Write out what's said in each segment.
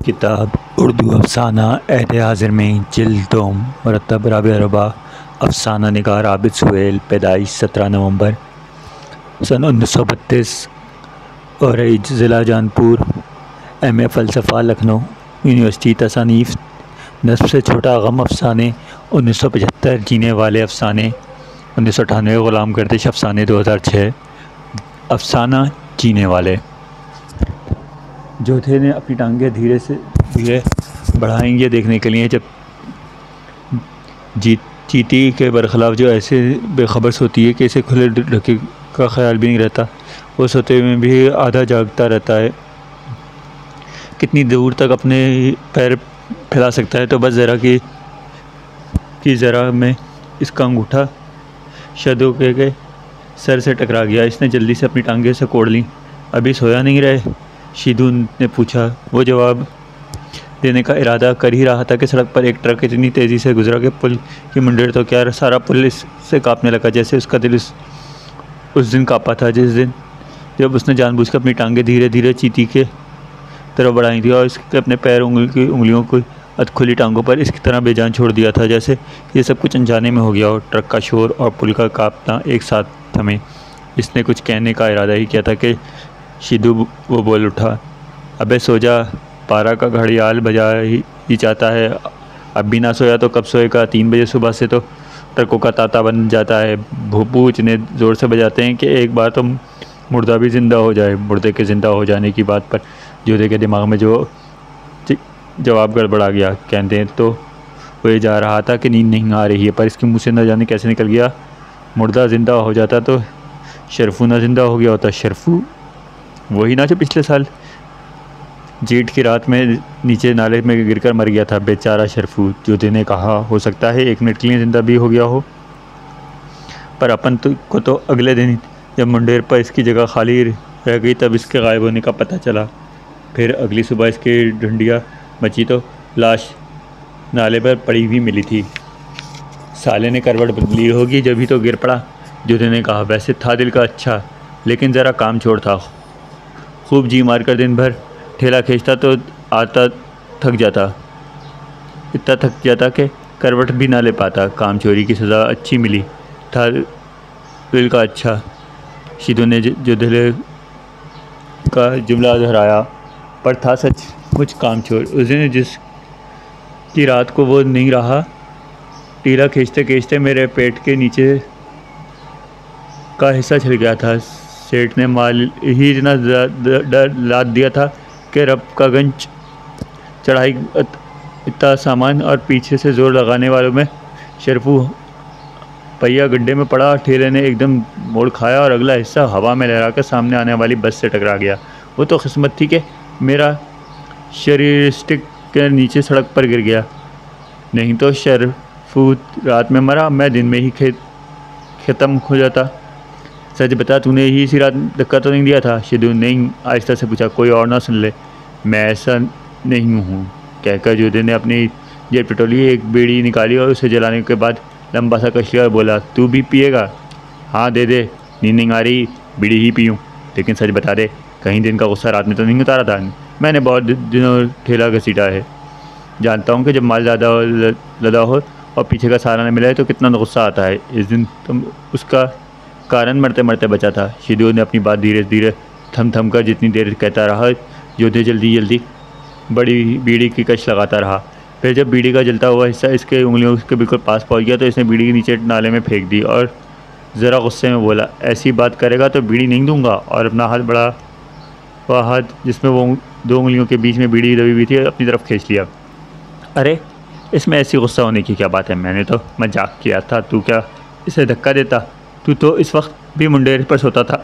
किताब उर्दू अफ़साना अहद हाज़िर में जिल्द दोम मुरतब राबिया रबा अफ़साना निगार आबिद सुहेल पैदाइश 17 नवंबर सन 1932 और ज़िला जौनपुर M.A. फ़लसफ़ा लखनऊ यूनिवर्सिटी तसानीफ़ नस्ब से छोटा गम अफ़साने 1975 जीने वाले अफ़साने 1998 ग़ुलाम गर्दिश अफ़साने 2006 अफ़साना जीने वाले जोधे ने अपनी टांगें धीरे से धीरे बढ़ाई ये देखने के लिए जब चींटी के बरखिलाफ़ जो ऐसे बेखबर सोती है कि इसे खुले ढके का ख्याल भी नहीं रहता, वो सोते हुए भी आधा जागता रहता है। कितनी दूर तक अपने पैर फैला सकता है, तो बस ज़रा में इसका अंगूठा शदो के सर से टकरा गया। इसने जल्दी से अपनी टांगें से कोड़ ली। अभी सोया नहीं रहे? शीदू ने पूछा। वो जवाब देने का इरादा कर ही रहा था कि सड़क पर एक ट्रक इतनी तेज़ी से गुजरा कि पुल की मुंडेर तो क्या सारा पुल इससे कांपने लगा, जैसे उसका दिल उस दिन कांपा था जिस दिन जब उसने जानबूझकर अपनी टांगें धीरे धीरे चींटी के तरफ बढ़ाई थी और इसके अपने पैर उंगलियों को खुली टांगों पर इसकी तरह बेजान छोड़ दिया था, जैसे ये सब कुछ अनजाने में हो गया हो। ट्रक का शोर और पुल का कांपना एक साथ थमे। इसने कुछ कहने का इरादा ही किया था कि शीदू वो बोल उठा। अबे सो जा, पारा का घड़ियाल बजा ही चाहता है। अब भी ना सोया तो कब सोएगा? 3 बजे सुबह से तो ट्रकों का तांता बन जाता है। भूपू इतने ज़ोर से बजाते हैं कि एक बार तो मुर्दा भी ज़िंदा हो जाए। मुर्दे के ज़िंदा हो जाने की बात पर जोधे के दिमाग में जो जवाब गड़बड़ा गया। कहते हैं तो वो ये जा रहा था कि नींद नहीं आ रही है, पर इसके मुँह से न जाने कैसे निकल गया मुर्दा ज़िंदा हो जाता तो शरफू ना ज़िंदा हो गया होता। शरफू वही ना जो पिछले साल जेठ की रात में नीचे नाले में गिरकर मर गया था, बेचारा शरफू। जोधे ने कहा। हो सकता है 1 मिनट के लिए ज़िंदा भी हो गया हो, पर अपन को तो अगले दिन जब मुंडेर पर इसकी जगह खाली रह गई तब इसके गायब होने का पता चला। फिर अगली सुबह इसकी ढूंढिया मची तो लाश नाले पर पड़ी हुई मिली थी। साले ने करवट बदली होगी जब ही तो गिर पड़ा, जोधे ने कहा। वैसे था दिल का अच्छा, लेकिन ज़रा काम छोड़ था। खूब जी मार कर दिन भर ठेला खींचता तो आता थक जाता, इतना थक जाता कि करवट भी ना ले पाता। काम चोरी की सज़ा अच्छी मिली था दिल का अच्छा। शीदू ने जोधे का जुमला दोहराया, पर था सच मुझ काम चोर। उस दिन जिस की रात को वो नहीं रहा, टीला खींचते खींचते मेरे पेट के नीचे का हिस्सा छिल गया था। सेठ ने माल ही इतना डर लाद दिया था कि रब का गंज चढ़ाई इतना सामान और पीछे से ज़ोर लगाने वालों में शरफू पहिया गड्ढे में पड़ा। ठेले ने एकदम मोड़ खाया और अगला हिस्सा हवा में लहरा कर सामने आने वाली बस से टकरा गया। वो तो किस्मत थी कि मेरा शरीर स्टिक के नीचे सड़क पर गिर गया, नहीं तो शरफू रात में मरा, मैं दिन में ही ख़त्म हो जाता। सच बता, तूने ही इसी रात धक्का तो नहीं दिया था? शीदू ने आहिस्ता से पूछा। कोई और ना सुन ले, मैं ऐसा नहीं हूँ, कहकर जोधे ने अपनी जेब टटोली, एक बीड़ी निकाली और उसे जलाने के बाद लंबा सा कश लिया और बोला। तू भी पिएगा? हाँ दे दे, नींद नहीं आ रही, बीड़ी ही पीऊँ। लेकिन सच बता दे, कहीं दिन का गुस्सा रात में तो नहीं उतारा था? मैंने बहुत दिनों ठेला घसीटा है, जानता हूँ कि जब माल ज़्यादा लदा हो और पीछे का सहारा न मिला है तो कितना गुस्सा आता है। इस दिन तुम उसका कारण मरते मरते बचा था। शीदू ने अपनी बात धीरे धीरे थम कर जितनी देर कहता रहा, जोधे जल्दी बड़ी बीड़ी की कश लगाता रहा। फिर जब बीड़ी का जलता हुआ हिस्सा इसके उंगलियों के बिल्कुल पास पहुंच गया तो इसने बीड़ी के नीचे नाले में फेंक दी और ज़रा गुस्से में बोला, ऐसी बात करेगा तो बीड़ी नहीं दूंगा। और अपना हाथ बड़ा वह हाथ जिसमें वो 2 उंगलियों के बीच में बीड़ी दबी हुई थी अपनी तरफ खींच लिया। अरे इसमें ऐसी गुस्सा होने की क्या बात है? मैंने तो मजाक किया था, तू क्या इसे धक्का देता? तू तो इस वक्त भी मुंडेर पर सोता था,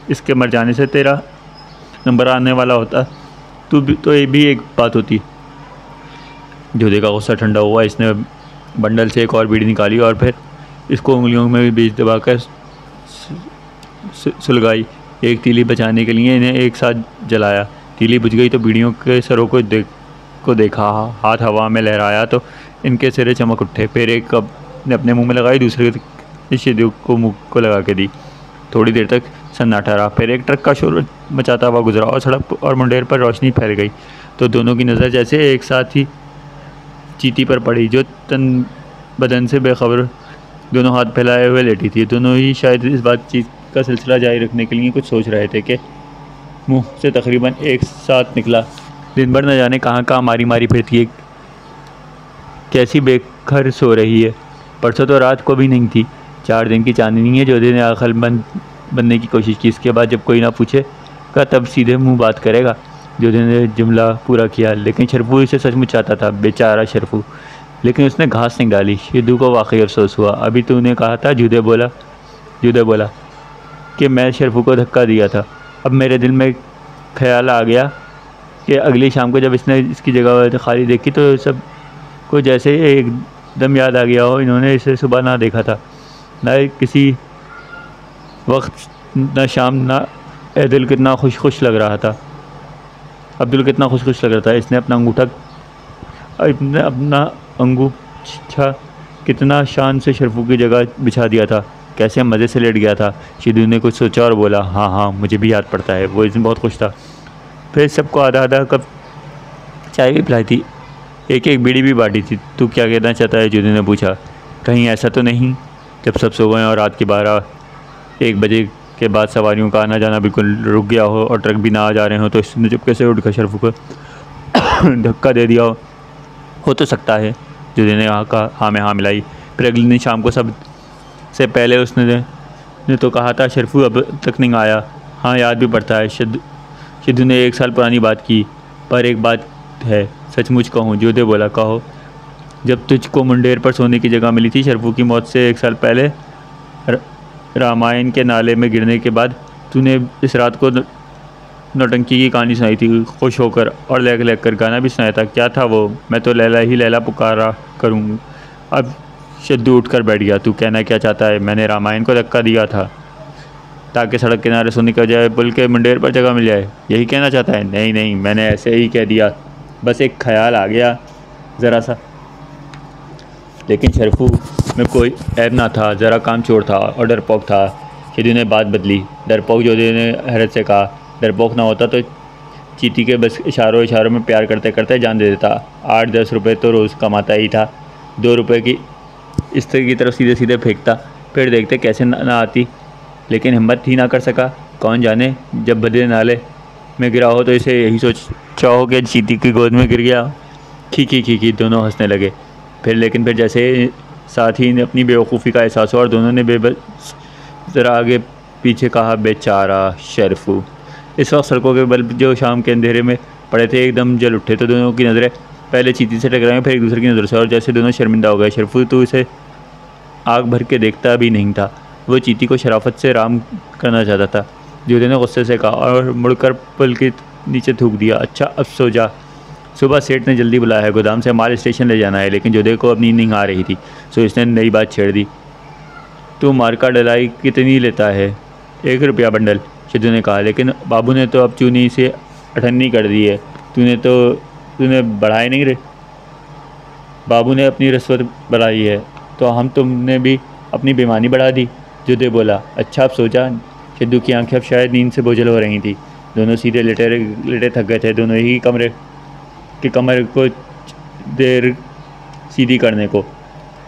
इसके मर जाने से तेरा नंबर आने वाला होता। तो ये भी एक बात होती। जोधे का गुस्सा ठंडा हुआ। इसने बंडल से एक और बीड़ी निकाली और फिर इसको उंगलियों में बीच दबाकर सुलगाई। एक तीली बचाने के लिए इन्हें एक साथ जलाया। तीली बुझ गई तो बीड़ियों के सरों को देखा, हाथ हवा में लहराया तो इनके सिरे चमक उठे। फिर एक कप ने अपने मुंह में लगाई, दूसरे शीदू को मुँह को लगा के दी। थोड़ी देर तक सन्नाटा रहा। फिर एक ट्रक का शोर मचाता हुआ गुजरा और सड़क और मुंडेर पर रोशनी फैल गई तो दोनों की नज़र जैसे एक साथ ही चीटी पर पड़ी, जो तन बदन से बेखबर दोनों हाथ फैलाए हुए लेटी थी। दोनों ही शायद इस बातचीत का सिलसिला जारी रखने के लिए कुछ सोच रहे थे कि मुंह से तकरीबन एक साथ निकला, दिन भर न जाने कहाँ कहाँ मारी मारी फिरती है, कैसी बेखर सो रही है। परसों तो रात को भी नहीं थी। 4 दिन की चांदनी है। जोधे ने अक्लमंद बनने की कोशिश की। इसके बाद जब कोई ना पूछे का तब सीधे मुंह बात करेगा। जोधे ने जुमला पूरा किया, लेकिन शरफू इसे सचमुच चाहता था, बेचारा शरफू। लेकिन उसने घास नहीं डाली। शिदू को वाकई अफसोस हुआ। अभी तूने कहा था, जुदे बोला कि मैं शरफू को धक्का दिया था। अब मेरे दिल में ख्याल आ गया कि अगली शाम को जब इसने इसकी जगह खाली देखी तो सब को जैसे एकदम याद आ गया हो इन्होंने इसे सुबह ना देखा था, ना किसी वक्त, ना शाम, ना दिल कितना खुश लग रहा था। अब्दुल कितना खुश लग रहा था। इसने अपना अंगूठा कितना शान से शरफू की जगह बिछा दिया था, कैसे मज़े से लेट गया था। शिदू ने कुछ सोचा और बोला, हाँ मुझे भी याद पड़ता है, वो इस दिन बहुत खुश था। फिर सबको आधा कप चाय भी पिलाई थी, एक बीड़ी भी बांटी थी। तू क्या कहना चाहता है? जुदू ने पूछा। कहीं ऐसा तो नहीं जब सब सो गए और रात के 12-1 बजे के बाद सवारियों का आना जाना बिल्कुल रुक गया हो और ट्रक भी ना आ जा रहे हो, तो इसने चुपके से उठकर शरफू को धक्का दे दिया हो तो सकता है। जुदू ने हाँ में हाँ मिलाई। फिर अगले दिन शाम को सब से पहले उसने तो कहा था, शरफू अब तक नहीं आया। हाँ याद भी पड़ता है। शिदू ने 1 साल पुरानी बात की। पर एक बात है, सचमुच कहूँ? जोधे बोला, कहो। जब तुझको मुंडेर पर सोने की जगह मिली थी शरफू की मौत से 1 साल पहले, रामायण के नाले में गिरने के बाद, तूने इस रात को नौटंकी की कहानी सुनाई थी, खुश होकर और लग कर गाना भी सुनाया था। क्या था वो? मैं तो लैला ही लैला पुकारा करूँ। अब शद्दू उठकर बैठ गया। तू कहना क्या चाहता है? मैंने रामायण को धक्का दिया था ताकि सड़क किनारे सोने की बजाय पुल के मुंडेर पर जगह मिल जाए, यही कहना चाहता है? नहीं, मैंने ऐसे ही कह दिया, बस एक ख्याल आ गया ज़रा सा। लेकिन शरफू में कोई ऐब ना था, ज़रा काम चोर था और डरपोक था। शिदू ने बात बदली। डरपोक? जोधे ने हैरत से कहा। डरपोक ना होता तो चीटी के बस इशारों में प्यार करते करते जान दे देता। 8-10 रुपये तो रोज़ कमाता ही था। 2 रुपये की स्त्री की तरफ सीधे फेंकता, फिर देखते कैसे ना आती, लेकिन हिम्मत ही ना कर सका। कौन जाने जब भद्रे नाले में गिरा हो तो इसे यही सोचा हो कि चीटी की गोद में गिर गया। खी दोनों हंसने लगे। लेकिन फिर जैसे साथ ही ने अपनी बेवकूफ़ी का एहसास हुआ और दोनों ने बेबस ज़रा आगे पीछे कहा, बेचारा शरफू। इस वक्त सड़कों के बल्ब जो शाम के अंधेरे में पड़े थे एकदम जल उठे, तो दोनों की नज़रें पहले चीटी से टकराई, फिर एक दूसरे की नज़र से, और जैसे दोनों शर्मिंदा हो गए। शरफू तो इसे आग भर के देखता भी नहीं था। वो चीटी को शराफत से राम करना चाहता था। जोधे ने गुस्से से कहा और मुड़कर पुल के नीचे थूक दिया। अच्छा अब सो जा, सुबह सेठ ने जल्दी बुलाया है, गोदाम से माल स्टेशन ले जाना है। लेकिन जोधे को अब नींद नहीं आ रही थी, सो इसने नई बात छेड़ दी। तू मार्का डलाई कितनी लेता है? 1 रुपया बंडल, शिदू ने कहा। लेकिन बाबू ने तो अब चूनी से 98 कर दी है। तूने बढ़ाई नहीं रे? बाबू ने अपनी रिश्वत बढ़ाई है तो हम तुमने भी अपनी बेईमानी बढ़ा दी। जोधे बोला। अच्छा अब सो जा। शिदू की आंखें अब शायद नींद से बोझल हो रही थी। दोनों सीधे लेटे थक गए थे। दोनों ही कमर को देर सीधी करने को,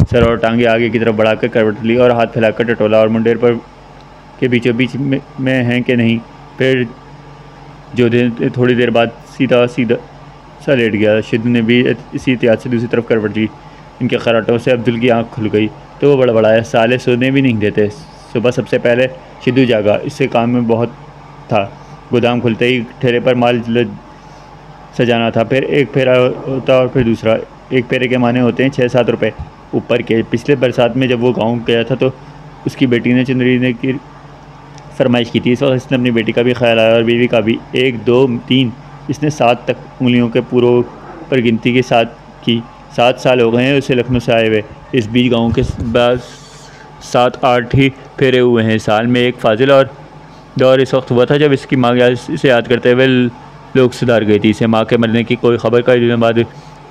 सर और टांगे आगे की तरफ बढ़ाकर करवट ली और हाथ फैलाकर टटोला और मुंडेर पर के बीचों बीच में हैं कि नहीं। फिर जोधे थोड़ी देर बाद सीधा सा लेट गया। शिदू ने भी इसी एहतियात से दूसरी तरफ करवट ली। इनके खराटों से अब्दुल की आंख खुल गई तो वो बड़बड़ाया, साले सोने भी नहीं देते। सुबह सबसे पहले शिदू जागा। इससे काम में बहुत था। गोदाम खुलते ही ठेले पर माल सजाना था। फिर एक फेरा होता और फिर दूसरा। एक फेरे के माने होते हैं 6-7 रुपये ऊपर के। पिछले बरसात में जब वो गांव गया था तो उसकी बेटी ने चुंदरी ने की फरमाइश की थी। इस वक्त इसने अपनी बेटी का भी ख्याल आया और बीवी का भी। 1 2 3 इसने 7 तक उंगलियों के पूरों पर गिनती के साथ की। 7 साल हो गए हैं उसे लखनऊ से आए हुए। इस बीच गाँव के बाद 7-8 ही फेरे हुए हैं। साल में एक फाजिल और दौर इस वक्त हुआ था जब इसकी माँ इसे याद करते हुए लोग सुधार गई थी। इसे माँ के मरने की कोई खबर कई दिनों बाद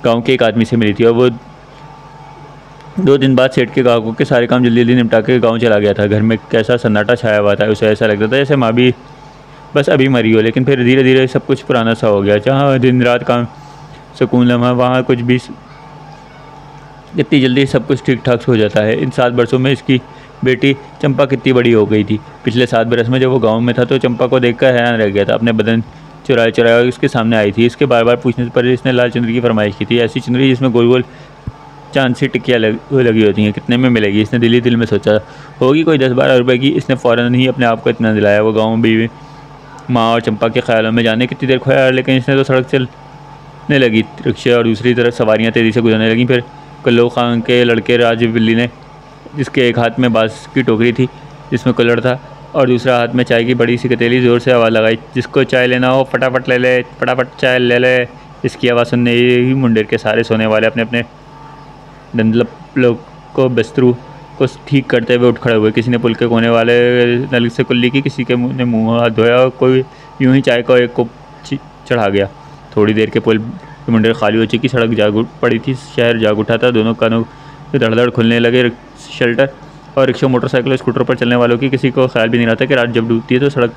गांव के एक आदमी से मिली थी और वो 2 दिन बाद सेठ के गाँव के सारे काम जल्दी निपटा के गाँव चला गया था। घर में कैसा सन्नाटा छाया हुआ था। उसे ऐसा लगता था जैसे माँ भी बस अभी मरी हो। लेकिन फिर धीरे धीरे सब कुछ पुराना सा हो गया। जहाँ दिन रात काम सुकून लम्हा, वहाँ कुछ भी इतनी जल्दी सब कुछ ठीक ठाक हो जाता है। इन 7 बरसों में इसकी बेटी चंपा कितनी बड़ी हो गई थी। पिछले 7 बरस में जब वो गांव में था तो चंपा को देखकर हैरान रह गया था। अपने बदन चुराए चुराए उसके सामने आई थी। इसके बार बार पूछने पर इसने लाल चुनरी की फरमाइश की थी, ऐसी चुनरी जिसमें गोल गोल चांद सी टिक्कियाँ लगी होती हैं। कितने में मिलेगी? इसने दिल ही दिल में सोचा। होगी कोई 10-12 रुपए की। इसने फ़ौरन ही अपने आप को इतना दिलाया। वो गाँव बीवी माँ और चंपा के ख्यालों में जाने कितनी देर खोया, लेकिन इसने तो सड़क चलने लगी। रिक्शे और दूसरी तरफ सवारियाँ तेज़ी से गुजरने लगीं। फिर कल्लो खान के लड़के राजीव बिल्ली ने, जिसके एक हाथ में बांस की टोकरी थी जिसमें कुल्हड़ था और दूसरा हाथ में चाय की बड़ी सी कतेली, ज़ोर से आवाज़ लगाई, जिसको चाय लेना हो फटाफट ले ले, फटाफट चाय ले ले। इसकी आवाज़ सुनने ही मुंडेर के सारे सोने वाले अपने अपने धंधलप लोग को बिस्तरों को ठीक करते हुए उठ खड़े हुए। किसी ने पुल के कोने वाले नल से कुल्ली की, किसी के ने मुँह हाथ धोया और कोई यूं ही चाय को एक कप चढ़ा गया। थोड़ी देर के पुल मुंडेर खाली हो चुकी, सड़क जाग पड़ी थी, शहर जाग उठा था। दोनों कानों से धड़धड़ खुलने लगे। शेल्टर और रिक्शा, मोटरसाइकिल और स्कूटर पर चलने वालों की किसी को ख्याल भी नहीं रहता कि रात जब डूबती है तो सड़क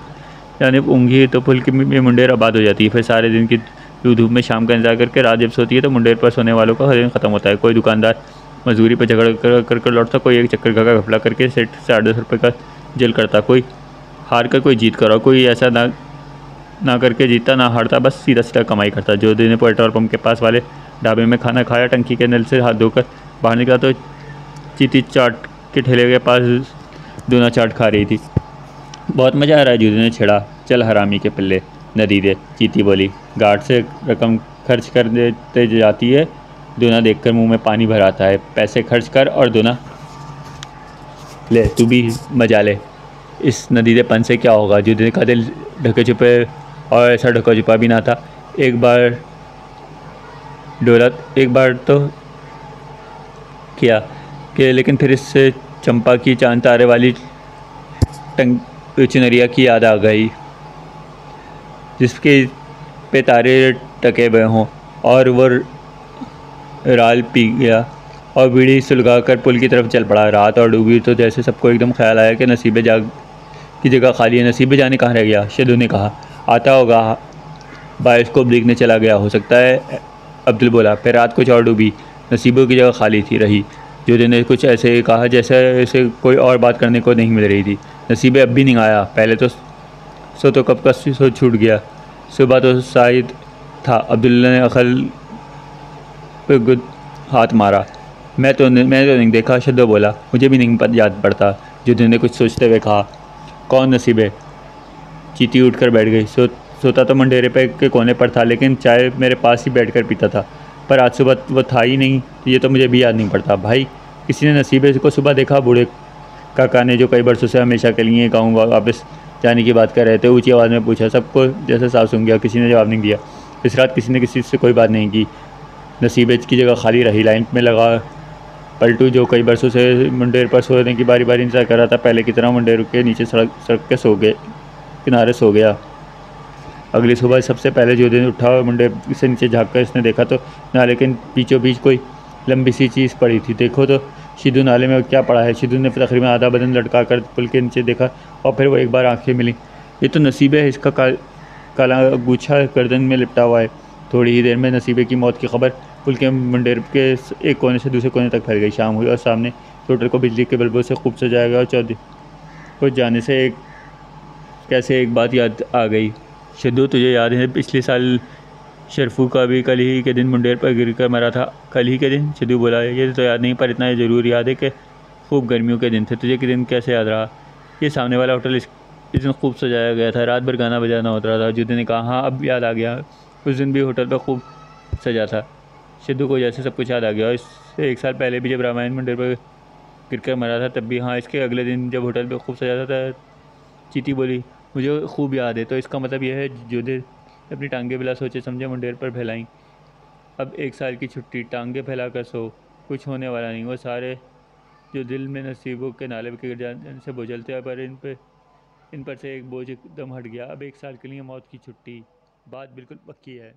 यानी ऊँघी तो पुल की मुंडेर आबाद हो जाती है। फिर सारे दिन की धूप में शाम का इंतजार करके रात जब सोती है तो मुंडेर पर सोने वालों का हर दिन ख़त्म होता है। कोई दुकानदार मजदूरी पर झगड़ कर लौटता, कोई एक चक्कर का घपला करके सेठ से 8-10 रुपये का जेल करता, कोई हार कर कोई जीत कर, और कोई ऐसा ना करके जीतता ना हारता, बस सीधा सीधा कमाई करता। जो दिन पेट्रोल पंप के पास वाले ढाबे में खाना खाया, टंकी के नल से हाथ धोकर बाहर निकला तो चीती चाट के ठेले के पास दूना चाट खा रही थी। बहुत मज़ा आ रहा है, जूते ने छेड़ा। चल हरामी के पिल्ले, नदी दे, चीती बोली। गार्ड से रकम खर्च कर देते जाती है। दूना देखकर मुंह में पानी भर आता है। पैसे खर्च कर और दूना ले, तू भी मजा ले। इस नदीदेपन से क्या होगा? जूते का दिल ढके छुपे, और ऐसा ढका छुपा भी ना था। एक बार तो किया कि, लेकिन फिर इससे चंपा की चांद तारे वाली चुनरिया की याद आ गई, जिसके पे तारे टके हुए हों, और वो राल पी गया और बीड़ी सुलगा कर पुल की तरफ चल पड़ा। रात और डूबी तो जैसे सबको एकदम ख्याल आया कि नसीबे जाग की जगह खाली है। नसीबे जाने कहाँ रह गया? शदू ने कहा। आता होगा, बायोस्कोप देखने चला गया हो सकता है, अब्दुल बोला। फिर रात कुछ और डूबी, नसीबों की जगह खाली थी रही। जोधे ने कुछ ऐसे कहा जैसे ऐसे कोई और बात करने को नहीं मिल रही थी। नसीबे अब भी नहीं आया। पहले तो कब का सो छूट गया। सुबह तो शायद था। अब्दुल्ला ने अकल पे गुद हाथ मारा। मैं तो नहीं देखा, शद्दो बोला। मुझे भी नहीं याद पड़ता, जोधे ने कुछ सोचते हुए कहा। कौन नसीबे? चीती उठकर बैठ गई। सोता तो मंडेरे पे के कोने पर था, लेकिन चाय मेरे पास ही बैठकर पीता था। पर आज सुबह वो था ही नहीं, ये तो मुझे भी याद नहीं पड़ता। भाई, किसी ने नसीबे को सुबह देखा? बूढ़े काका ने, जो कई बरसों से हमेशा के लिए गाँव वापस जाने की बात कर रहे थे, ऊंची आवाज़ में पूछा। सबको जैसे साफ सुन गया, किसी ने जवाब नहीं दिया। इस रात किसी ने किसी से कोई बात नहीं की। नसीबे की जगह खाली रही। लाइन में लगा पलटू, जो कई बरसों से मुंडेर पर सोने की बारी बारी इंतजार कर रहा था, पहले की तरह मुंडेर के नीचे सड़क के किनारे सो गया। अगली सुबह सबसे पहले जो दिन उठा और मुंडेर से नीचे झाँक कर इसने देखा तो नाले के बीचों बीच कोई लंबी सी चीज़ पड़ी थी। देखो तो शिदू, नाले में क्या पड़ा है? शिदू ने तकरीबन आधा बदन लटका कर पुल के नीचे देखा और फिर वो एक बार आंखें मिली। ये तो नसीबे है, इसका काला गुच्छा गर्दन में लिपटा हुआ है। थोड़ी ही देर में नसीबे की मौत की खबर पुल के मुंडेर के एक कोने से दूसरे कोने तक फैल गई। शाम हुई और सामने टोटर को बिजली के बल्बों से खूब सजाया गया। और चौधरी को जाने से कैसे एक बात याद आ गई। शद्दू, तुझे याद है पिछले साल शरफू का भी कल ही के दिन मुंडेर पर गिर कर मरा था? कल ही के दिन? शद्दू बोला। ये तो याद नहीं, पर इतना ज़रूर याद है कि खूब गर्मियों के दिन थे। तुझे के दिन कैसे याद रहा? ये सामने वाला होटल इस दिन खूब सजाया गया था, रात भर गाना बजाना होता रहा था। जुदे ने कहा। हाँ, अब याद आ गया, उस दिन भी होटल पर खूब सजा था। शद्दू को जैसे सब कुछ याद आ गया। इससे 1 साल पहले भी जब रामायण मुंडेर पर गिर कर मरा था तब भी। हाँ, इसके अगले दिन जब होटल पर खूब सजा था। चीती बोली। मुझे खूब याद है। तो इसका मतलब यह है, जोधे अपनी टांगें बिला सोचे समझे मुंडेर पर फैलाई। अब 1 साल की छुट्टी, टांगें फैला कर सो, कुछ होने वाला नहीं। वो सारे जो दिल में नसीबों के नाले के गिर जाने से बोझलते, पर इन पर से एक बोझ एकदम हट गया। अब 1 साल के लिए मौत की छुट्टी, बात बिल्कुल पक्की है।